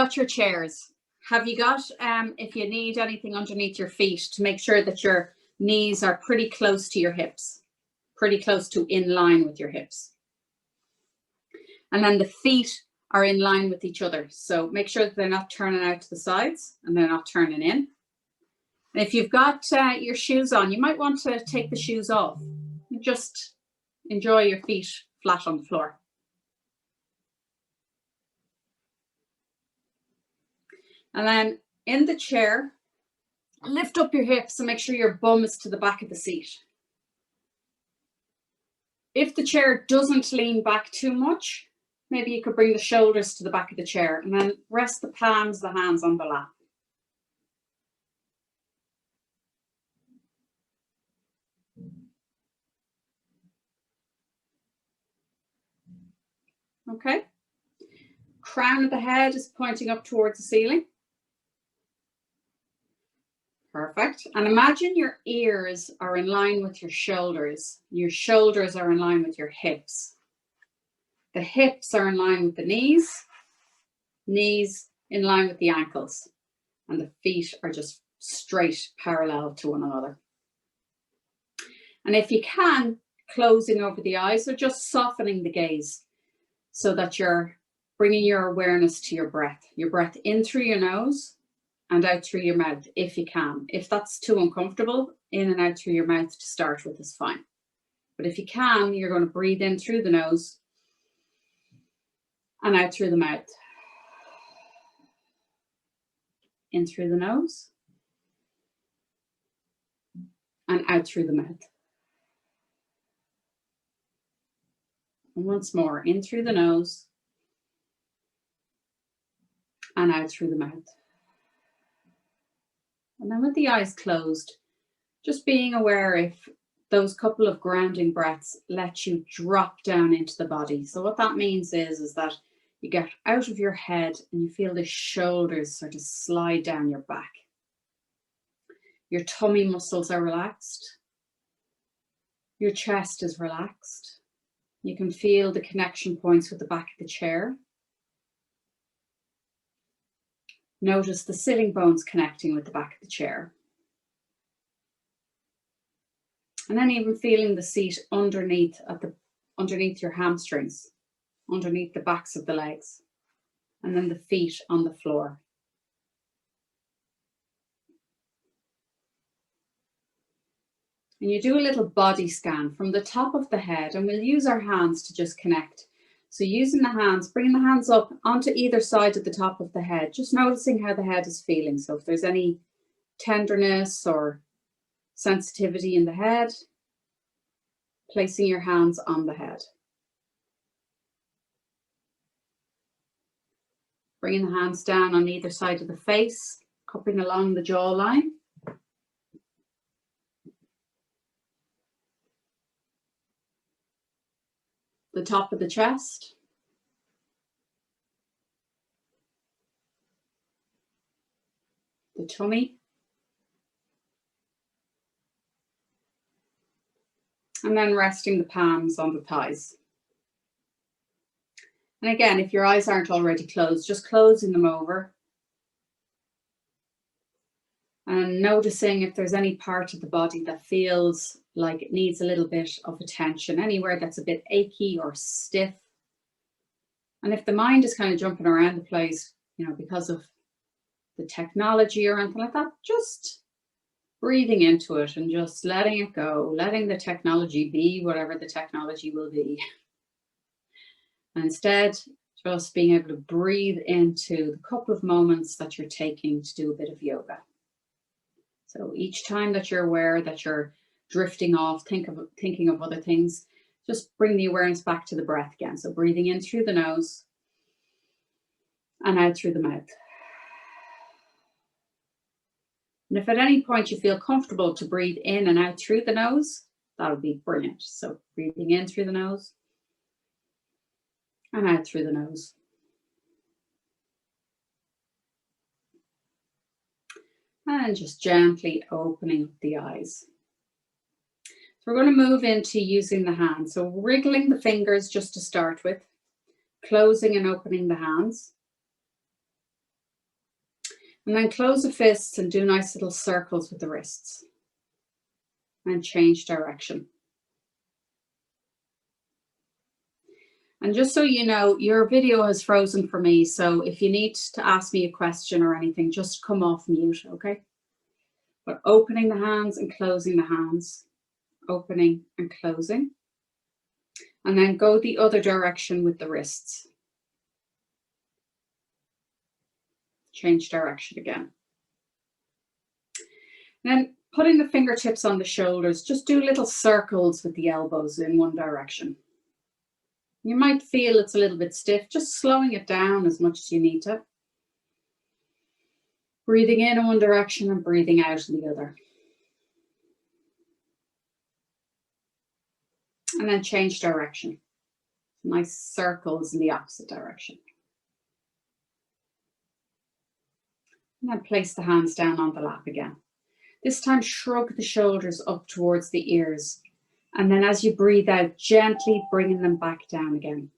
got your chairs. Have you got, if you need anything underneath your feet to make sure that your knees are pretty close to your hips, pretty close to in line with your hips. And then the feet are in line with each other. So make sure that they're not turning out to the sides and they're not turning in. And if you've got your shoes on, you might want to take the shoes off. Just enjoy your feet flat on the floor. And then in the chair, lift up your hips and make sure your bum is to the back of the seat. If the chair doesn't lean back too much, maybe you could bring the shoulders to the back of the chair and then rest the palms of the hands on the lap. Okay. Crown of the head is pointing up towards the ceiling. Perfect. And imagine your ears are in line with your shoulders. Your shoulders are in line with your hips. The hips are in line with the knees, knees in line with the ankles, and the feet are just straight parallel to one another. And if you can, closing over the eyes or just softening the gaze so that you're bringing your awareness to your breath in through your nose and out through your mouth if you can. If that's too uncomfortable, in and out through your mouth to start with is fine. But if you can, you're going to breathe in through the nose and out through the mouth. In through the nose and out through the mouth. And once more, in through the nose and out through the mouth. And then with the eyes closed, just being aware if those couple of grounding breaths let you drop down into the body. So what that means is that you get out of your head and you feel the shoulders sort of slide down your back. Your tummy muscles are relaxed. Your chest is relaxed. You can feel the connection points with the back of the chair. Notice the sitting bones connecting with the back of the chair. And then even feeling the seat underneath your hamstrings, underneath the backs of the legs, and then the feet on the floor. And you do a little body scan from the top of the head, and we'll use our hands to just connect. So using the hands, bringing the hands up onto either side of the top of the head, just noticing how the head is feeling. So if there's any tenderness or sensitivity in the head, placing your hands on the head. Bringing the hands down on either side of the face, cupping along the jawline. The top of the chest. The tummy. And then resting the palms on the thighs. And again, if your eyes aren't already closed, just closing them over. And noticing if there's any part of the body that feels like it needs a little bit of attention, anywhere that's a bit achy or stiff. And if the mind is kind of jumping around the place, you know, because of the technology or anything like that, just breathing into it and just letting it go, letting the technology be whatever the technology will be. And instead, just being able to breathe into the couple of moments that you're taking to do a bit of yoga. So each time that you're aware that you're drifting off, thinking of other things, just bring the awareness back to the breath again. So breathing in through the nose and out through the mouth. And if at any point you feel comfortable to breathe in and out through the nose, that would be brilliant. So breathing in through the nose and out through the nose. And just gently opening up the eyes. So we're going to move into using the hands. So wriggling the fingers just to start with, closing and opening the hands. And then close the fists and do nice little circles with the wrists. And change direction. And just so you know, your video has frozen for me. So if you need to ask me a question or anything, just come off mute, okay? But opening the hands and closing the hands. Opening and closing. And then go the other direction with the wrists. Change direction again. Then putting the fingertips on the shoulders, just do little circles with the elbows in one direction. You might feel it's a little bit stiff, just slowing it down as much as you need to. Breathing in one direction and breathing out in the other. And then change direction. Nice circles in the opposite direction. And then place the hands down on the lap again. This time shrug the shoulders up towards the ears. And then as you breathe out, gently bringing them back down again.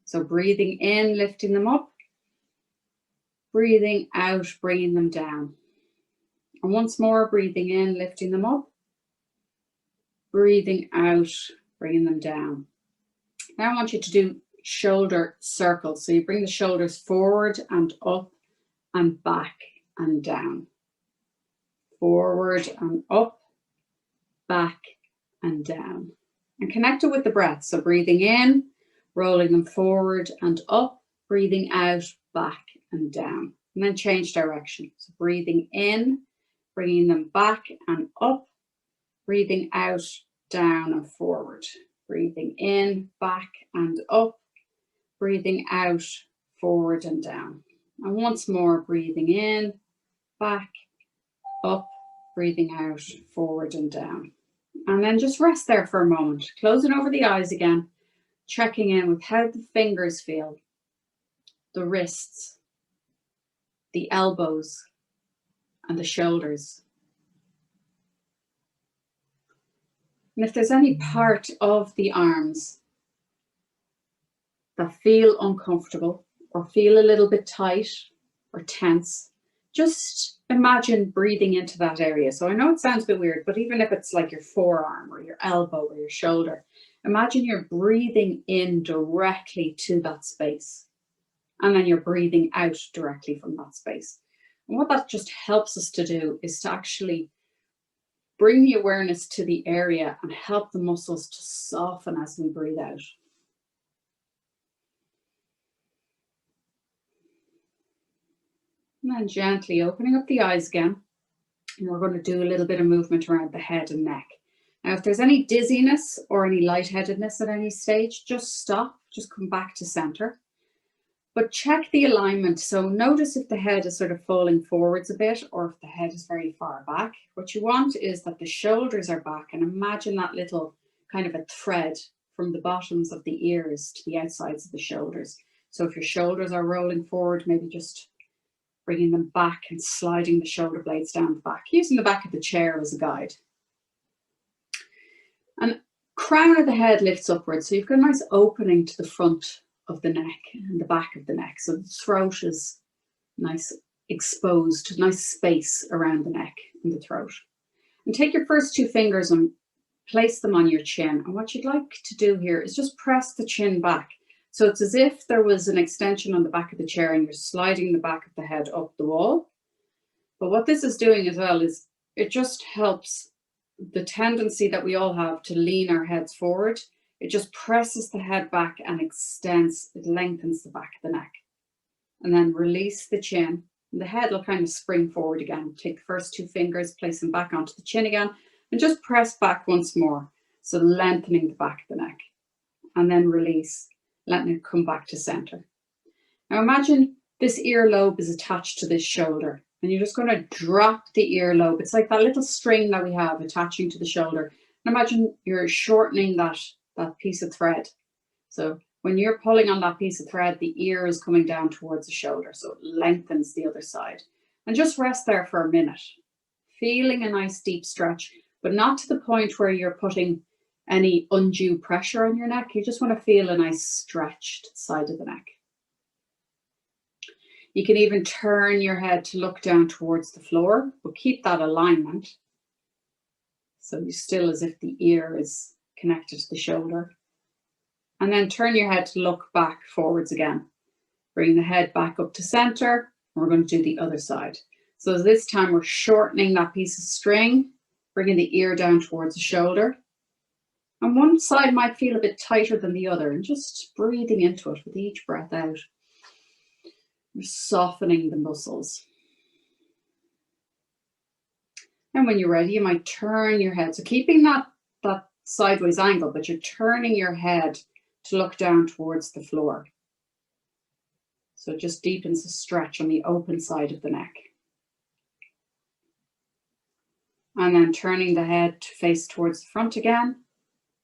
So breathing in, lifting them up. Breathing out, bringing them down. And once more, breathing in, lifting them up. Breathing out, bringing them down. Now I want you to do shoulder circles. So you bring the shoulders forward and up and back and down. Forward and up. Back and down, and connect it with the breath. So breathing in, rolling them forward and up, breathing out, back and down, and then change direction. So breathing in, bringing them back and up, breathing out, down and forward, breathing in, back and up, breathing out, forward and down. And once more, breathing in, back, up, breathing out, forward and down. And then just rest there for a moment, closing over the eyes again, checking in with how the fingers feel, the wrists, the elbows, and the shoulders. And if there's any part of the arms that feel uncomfortable or feel a little bit tight or tense, just imagine breathing into that area. So I know it sounds a bit weird, but even if it's like your forearm or your elbow or your shoulder, imagine you're breathing in directly to that space. And then you're breathing out directly from that space. And what that just helps us to do is to actually bring the awareness to the area and help the muscles to soften as we breathe out. And then gently opening up the eyes again. And we're going to do a little bit of movement around the head and neck. Now, if there's any dizziness or any lightheadedness at any stage, just stop, just come back to center. But check the alignment. So notice if the head is sort of falling forwards a bit or if the head is very far back. What you want is that the shoulders are back, and imagine that little kind of a thread from the bottoms of the ears to the outsides of the shoulders. So if your shoulders are rolling forward, maybe just bringing them back and sliding the shoulder blades down the back, using the back of the chair as a guide. And crown of the head lifts upwards. So you've got a nice opening to the front of the neck and the back of the neck. So the throat is nice exposed, nice space around the neck and the throat. And take your first two fingers and place them on your chin. And what you'd like to do here is just press the chin back. So it's as if there was an extension on the back of the chair and you're sliding the back of the head up the wall. But what this is doing as well is it just helps the tendency that we all have to lean our heads forward. It just presses the head back and extends, it lengthens the back of the neck. And then release the chin. And the head will kind of spring forward again. Take the first two fingers, place them back onto the chin again, and just press back once more. So lengthening the back of the neck. And then release, letting it come back to center. Now imagine this earlobe is attached to this shoulder. And you're just going to drop the earlobe. It's like that little string that we have attaching to the shoulder. And imagine you're shortening that piece of thread. So when you're pulling on that piece of thread, the ear is coming down towards the shoulder. So it lengthens the other side. And just rest there for a minute. Feeling a nice deep stretch, but not to the point where you're putting any undue pressure on your neck. You just want to feel a nice stretched side of the neck. You can even turn your head to look down towards the floor, but keep that alignment. So you're still as if the ear is connected to the shoulder. And then turn your head to look back forwards again. Bring the head back up to center. And we're going to do the other side. So this time we're shortening that piece of string, bringing the ear down towards the shoulder. And one side might feel a bit tighter than the other, and just breathing into it with each breath out. You're softening the muscles. And when you're ready, you might turn your head. So keeping that sideways angle, but you're turning your head to look down towards the floor. So it just deepens the stretch on the open side of the neck. And then turning the head to face towards the front again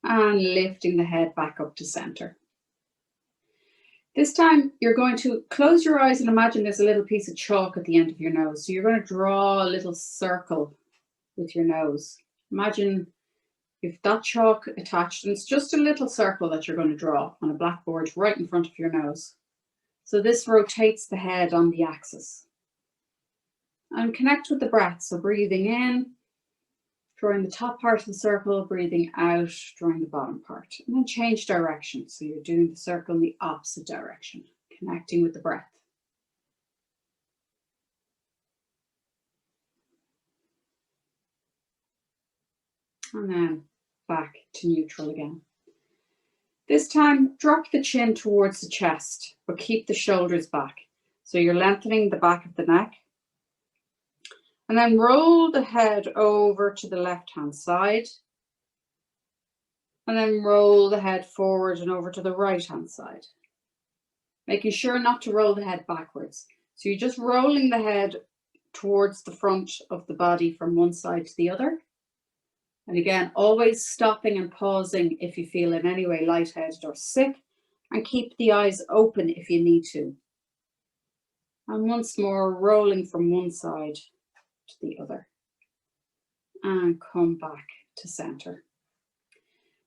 and lifting the head back up to center. This time you're going to close your eyes and imagine there's a little piece of chalk at the end of your nose. So you're going to draw a little circle with your nose. Imagine you've that chalk attached, and it's just a little circle that you're going to draw on a blackboard right in front of your nose. So this rotates the head on the axis. And connect with the breath. So breathing in, drawing the top part of the circle, breathing out, drawing the bottom part. And then change direction. So you're doing the circle in the opposite direction, connecting with the breath. And then back to neutral again. This time, drop the chin towards the chest, but keep the shoulders back. So you're lengthening the back of the neck. And then roll the head over to the left-hand side. And then roll the head forward and over to the right-hand side. Making sure not to roll the head backwards. So you're just rolling the head towards the front of the body from one side to the other. And again, always stopping and pausing if you feel in any way lightheaded or sick, and keep the eyes open if you need to. And once more, rolling from one side to the other. And come back to center.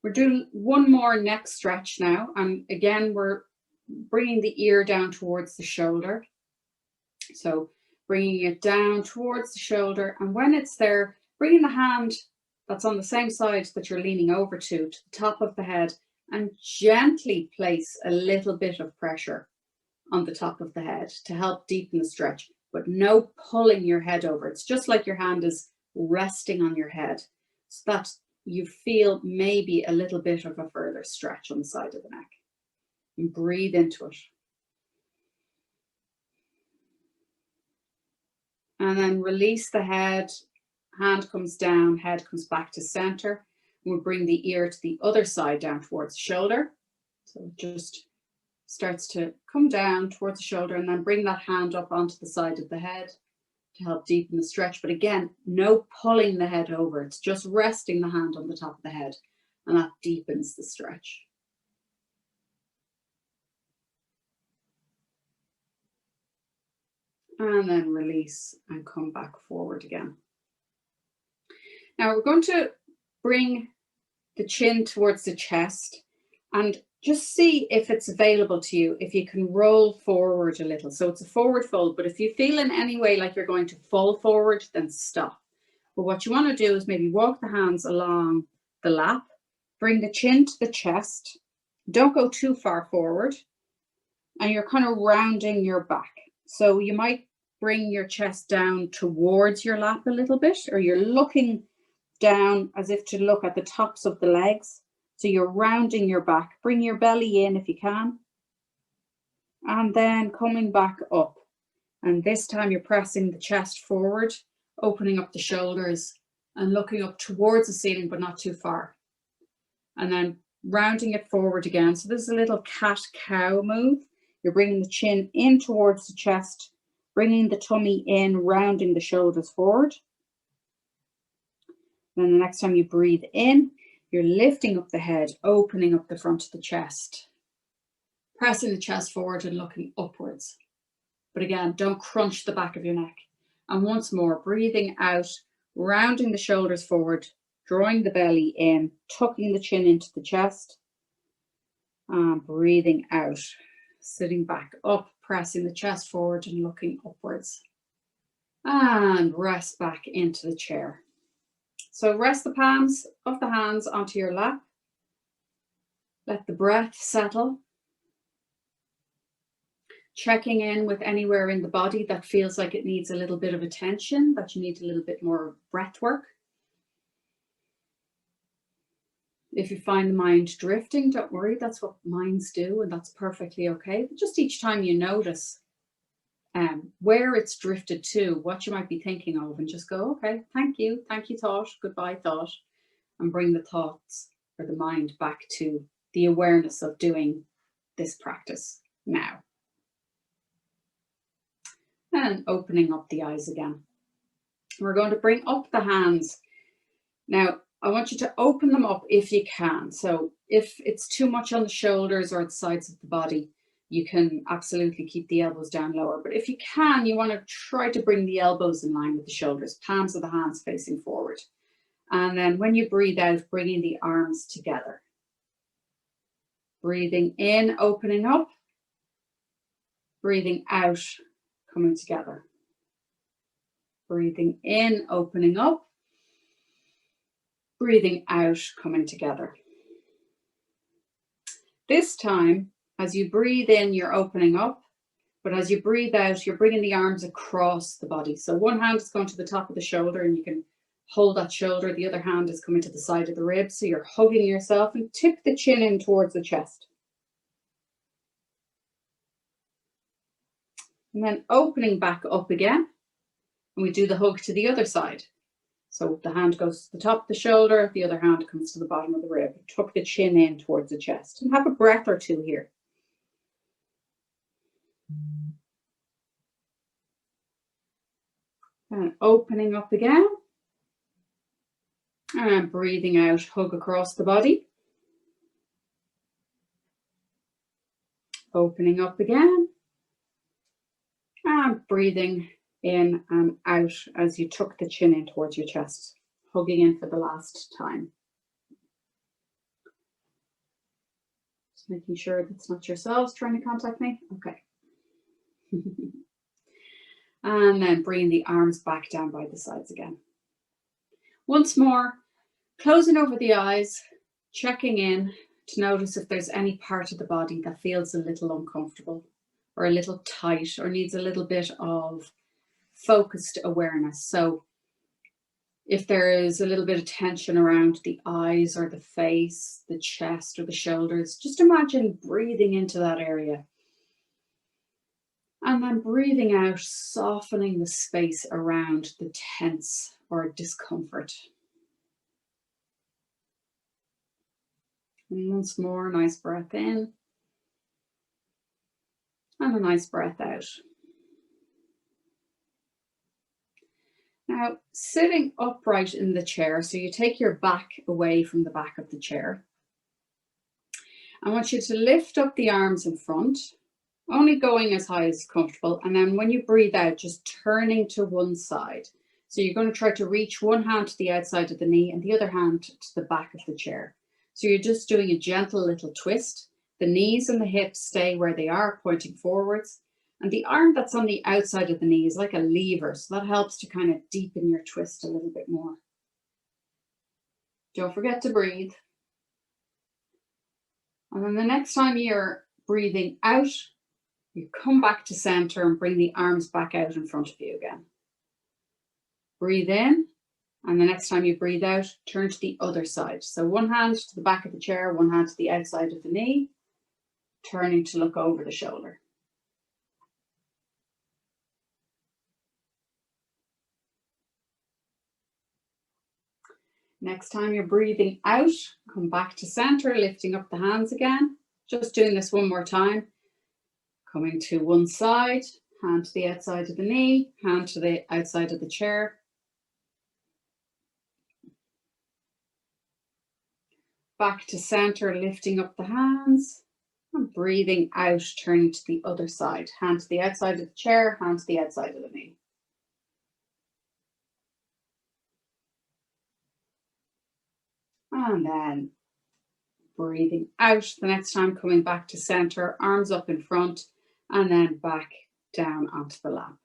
We're doing one more neck stretch now. And again, we're bringing the ear down towards the shoulder. So bringing it down towards the shoulder. And when it's there, bringing the hand that's on the same side that you're leaning over to the top of the head, and gently place a little bit of pressure on the top of the head to help deepen the stretch, but no pulling your head over. It's just like your hand is resting on your head, so that you feel maybe a little bit of a further stretch on the side of the neck. And breathe into it. And then release the head. Hand comes down, head comes back to center. We'll bring the ear to the other side down towards the shoulder. So it just starts to come down towards the shoulder, and then bring that hand up onto the side of the head to help deepen the stretch. But again, no pulling the head over. It's just resting the hand on the top of the head, and that deepens the stretch. And then release and come back forward again. Now we're going to bring the chin towards the chest and just see if it's available to you, if you can roll forward a little. So it's a forward fold, but if you feel in any way like you're going to fall forward, then stop. But what you want to do is maybe walk the hands along the lap, bring the chin to the chest, don't go too far forward, and you're kind of rounding your back. So you might bring your chest down towards your lap a little bit, or you're looking down as if to look at the tops of the legs. So you're rounding your back. Bring your belly in if you can. And then coming back up. And this time you're pressing the chest forward, opening up the shoulders and looking up towards the ceiling, but not too far. And then rounding it forward again. So this is a little cat-cow move. You're bringing the chin in towards the chest, bringing the tummy in, rounding the shoulders forward. Then the next time you breathe in, you're lifting up the head, opening up the front of the chest, pressing the chest forward and looking upwards. But again, don't crunch the back of your neck. And once more, breathing out, rounding the shoulders forward, drawing the belly in, tucking the chin into the chest, and breathing out, sitting back up, pressing the chest forward and looking upwards. And rest back into the chair. So rest the palms of the hands onto your lap. Let the breath settle. Checking in with anywhere in the body that feels like it needs a little bit of attention, that you need a little bit more breath work. If you find the mind drifting, don't worry, that's what minds do, and that's perfectly okay. But just each time you notice where it's drifted to, what you might be thinking of, and just go, okay, thank you thought, goodbye thought, and bring the thoughts or the mind back to the awareness of doing this practice now. And opening up the eyes again. We're going to bring up the hands. Now, I want you to open them up if you can. So if it's too much on the shoulders or the sides of the body, you can absolutely keep the elbows down lower. But if you can, you want to try to bring the elbows in line with the shoulders, palms of the hands facing forward. And then when you breathe out, bringing the arms together. Breathing in, opening up. Breathing out, coming together. Breathing in, opening up. Breathing out, coming together. This time, as you breathe in, you're opening up, but as you breathe out, you're bringing the arms across the body. So one hand is going to the top of the shoulder and you can hold that shoulder. The other hand is coming to the side of the ribs. So you're hugging yourself and tip the chin in towards the chest. And then opening back up again. And we do the hug to the other side. So the hand goes to the top of the shoulder, the other hand comes to the bottom of the rib. Tuck the chin in towards the chest and have a breath or two here. And opening up again. And breathing out, hug across the body. Opening up again. And breathing in and out as you tuck the chin in towards your chest, hugging in for the last time. Just making sure that's not yourselves trying to contact me. Okay. And then bringing the arms back down by the sides again. Once more, closing over the eyes, checking in to notice if there's any part of the body that feels a little uncomfortable or a little tight or needs a little bit of focused awareness. So if there is a little bit of tension around the eyes or the face, the chest or the shoulders, just imagine breathing into that area. And then breathing out, softening the space around the tense or discomfort. And once more, nice breath in. And a nice breath out. Now, sitting upright in the chair, so you take your back away from the back of the chair. I want you to lift up the arms in front, only going as high as comfortable. And then when you breathe out, just turning to one side. So you're going to try to reach one hand to the outside of the knee and the other hand to the back of the chair. So you're just doing a gentle little twist. The knees and the hips stay where they are, pointing forwards. And the arm that's on the outside of the knee is like a lever. So that helps to kind of deepen your twist a little bit more. Don't forget to breathe. And then the next time you're breathing out, you come back to center and bring the arms back out in front of you again. Breathe in. And the next time you breathe out, turn to the other side. So one hand to the back of the chair, one hand to the outside of the knee, turning to look over the shoulder. Next time you're breathing out, come back to center, lifting up the hands again. Just doing this one more time. Coming to one side, hand to the outside of the knee, hand to the outside of the chair. Back to center, lifting up the hands. And breathing out, turning to the other side. Hand to the outside of the chair, hand to the outside of the knee. And then breathing out the next time, coming back to center, arms up in front and then back down onto the lap.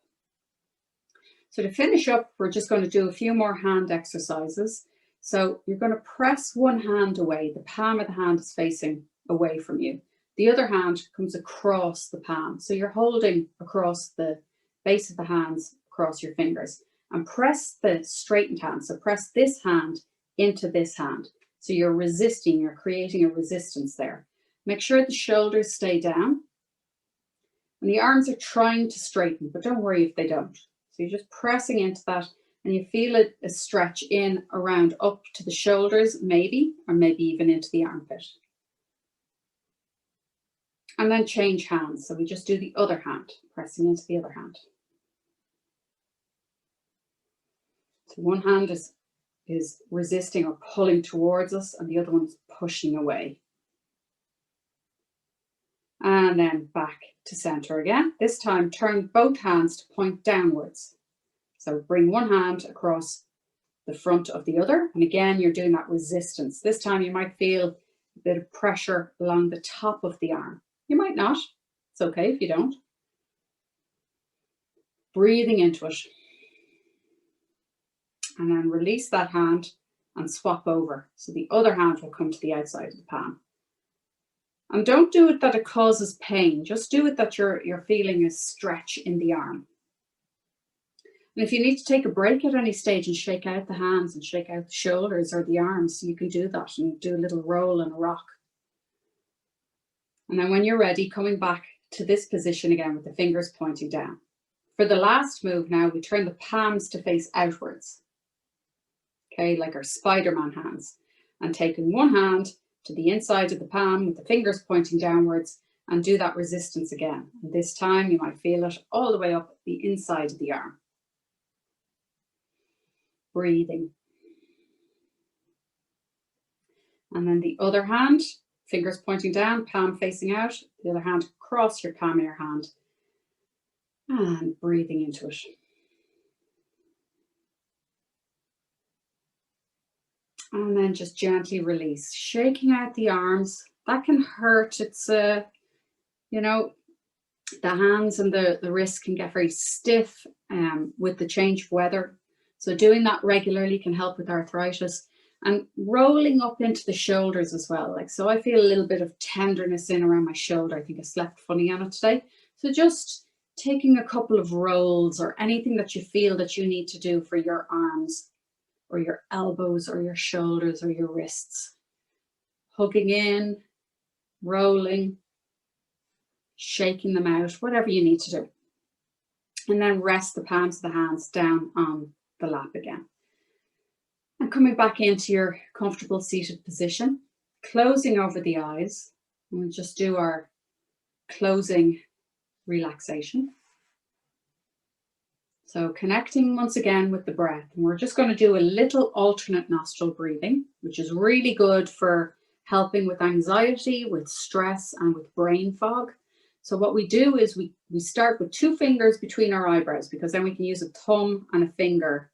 So to finish up, we're just going to do a few more hand exercises. So you're going to press one hand away. The palm of the hand is facing away from you. The other hand comes across the palm. So you're holding across the base of the hands, across your fingers, and press the straightened hand. So press this hand into this hand. So you're resisting, you're creating a resistance there. Make sure the shoulders stay down. And the arms are trying to straighten, but don't worry if they don't. So you're just pressing into that, and you feel it a stretch in around up to the shoulders, maybe, or maybe even into the armpit. And then change hands. So we just do the other hand, pressing into the other hand. So one hand is resisting or pulling towards us, and the other one is pushing away. And then back to center again. This time, turn both hands to point downwards. So bring one hand across the front of the other. And again, you're doing that resistance. This time you might feel a bit of pressure along the top of the arm. You might not. It's okay if you don't. Breathing into it. And then release that hand and swap over. So the other hand will come to the outside of the palm. And don't do it that it causes pain. Just do it that you're feeling a stretch in the arm. And if you need to take a break at any stage and shake out the hands and shake out the shoulders or the arms, you can do that and do a little roll and a rock. And then when you're ready, coming back to this position again with the fingers pointing down. For the last move now, we turn the palms to face outwards. Okay, like our Spider-Man hands. And taking one hand to the inside of the palm with the fingers pointing downwards, and do that resistance again. And this time you might feel it all the way up the inside of the arm. Breathing. And then the other hand, fingers pointing down, palm facing out, the other hand across your palm of your hand, and breathing into it. And then just gently release, shaking out the arms. That can hurt. It's, you know, the hands and the wrists can get very stiff with the change of weather. So doing that regularly can help with arthritis, and rolling up into the shoulders as well. Like, so I feel a little bit of tenderness in around my shoulder. I think I slept funny on it today. So just taking a couple of rolls or anything that you feel that you need to do for your arms or your elbows or your shoulders or your wrists. Hugging in, rolling, shaking them out, whatever you need to do. And then rest the palms of the hands down on the lap again. And coming back into your comfortable seated position, closing over the eyes. And we'll just do our closing relaxation. So connecting once again with the breath. And we're just going to do a little alternate nostril breathing, which is really good for helping with anxiety, with stress, and with brain fog. So what we do is we start with 2 fingers between our eyebrows, because then we can use a thumb and a finger.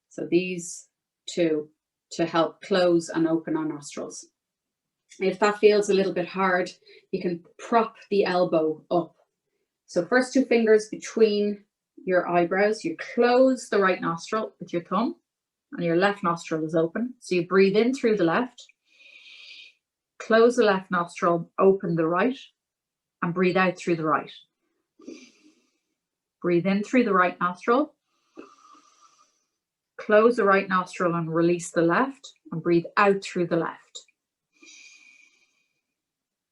So these 2 to help close and open our nostrils. If that feels a little bit hard, you can prop the elbow up. So first 2 fingers between your eyebrows, you close the right nostril with your thumb and your left nostril is open. So you breathe in through the left, close the left nostril, open the right, and breathe out through the right. Breathe in through the right nostril, close the right nostril and release the left, and breathe out through the left.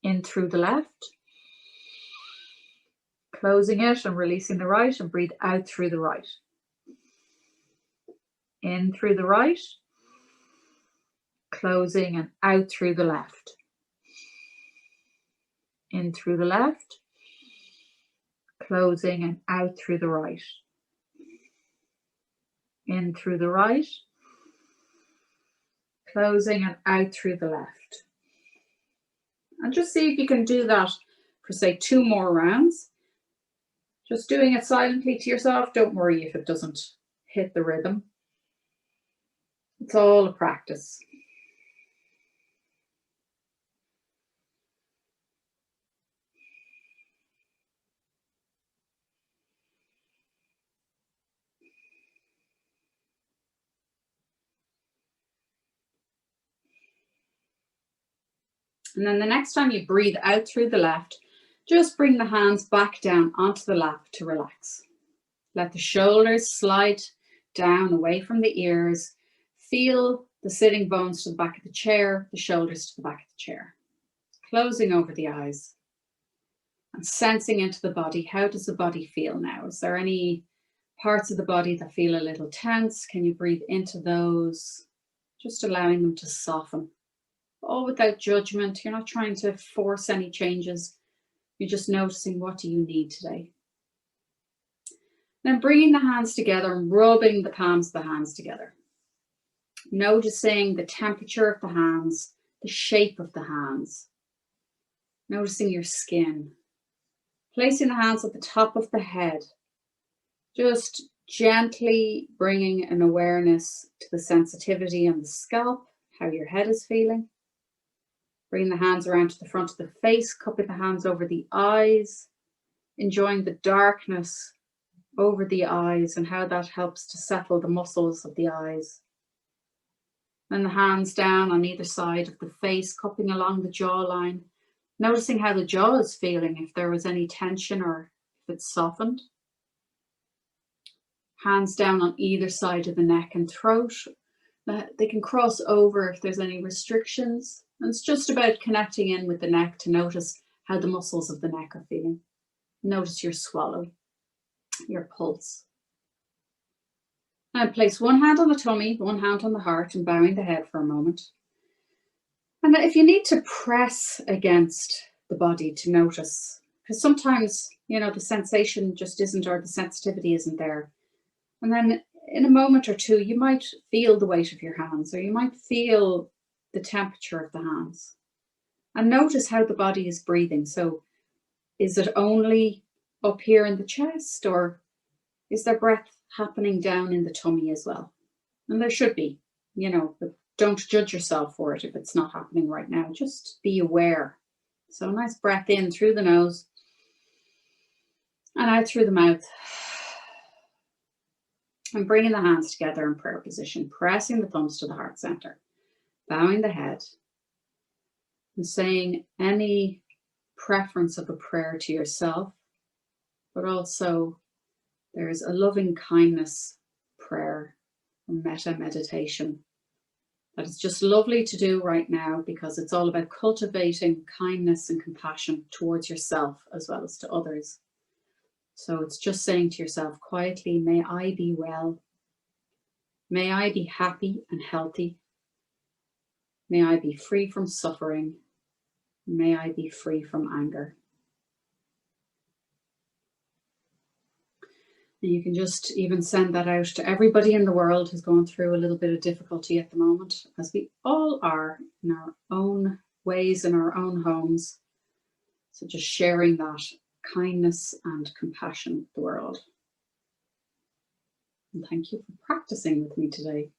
In through the left, closing it and releasing the right, and breathe out through the right. In through the right, closing and out through the left. In through the left, closing and out through the right. In through the right, closing and out through the left. And just see if you can do that for, say, 2 more rounds. Just doing it silently to yourself. Don't worry if it doesn't hit the rhythm. It's all a practice. And then the next time you breathe out through the left, just bring the hands back down onto the lap to relax. Let the shoulders slide down away from the ears. Feel the sitting bones to the back of the chair, the shoulders to the back of the chair. Closing over the eyes and sensing into the body. How does the body feel now? Is there any parts of the body that feel a little tense? Can you breathe into those? Just allowing them to soften. All without judgment. You're not trying to force any changes. You're just noticing, what do you need today? Then bringing the hands together and rubbing the palms of the hands together. Noticing the temperature of the hands, the shape of the hands. Noticing your skin. Placing the hands at the top of the head. Just gently bringing an awareness to the sensitivity on the scalp, how your head is feeling. Bring the hands around to the front of the face, cupping the hands over the eyes, enjoying the darkness over the eyes and how that helps to settle the muscles of the eyes. Then the hands down on either side of the face, cupping along the jawline, noticing how the jaw is feeling, if there was any tension or if it's softened. Hands down on either side of the neck and throat. They can cross over if there's any restrictions. And it's just about connecting in with the neck to notice how the muscles of the neck are feeling. Notice your swallow, your pulse. Now place one hand on the tummy, one hand on the heart, and bowing the head for a moment. And if you need to press against the body to notice, because sometimes, the sensation just isn't, or the sensitivity isn't there. And then in a moment or two, you might feel the weight of your hands, or you might feel the temperature of the hands. And notice how the body is breathing. So is it only up here in the chest, or is there breath happening down in the tummy as well? And there should be, but don't judge yourself for it if it's not happening right now. Just be aware. So a nice breath in through the nose and out through the mouth. And bringing the hands together in prayer position, pressing the thumbs to the heart center, bowing the head, and saying any preference of a prayer to yourself, but also there's a loving kindness prayer, a metta meditation that is just lovely to do right now, because it's all about cultivating kindness and compassion towards yourself as well as to others. So it's just saying to yourself quietly, may I be well. May I be happy and healthy. May I be free from suffering. May I be free from anger. And you can just even send that out to everybody in the world who's going through a little bit of difficulty at the moment, as we all are in our own ways, in our own homes. So just sharing that kindness and compassion with the world. And thank you for practicing with me today.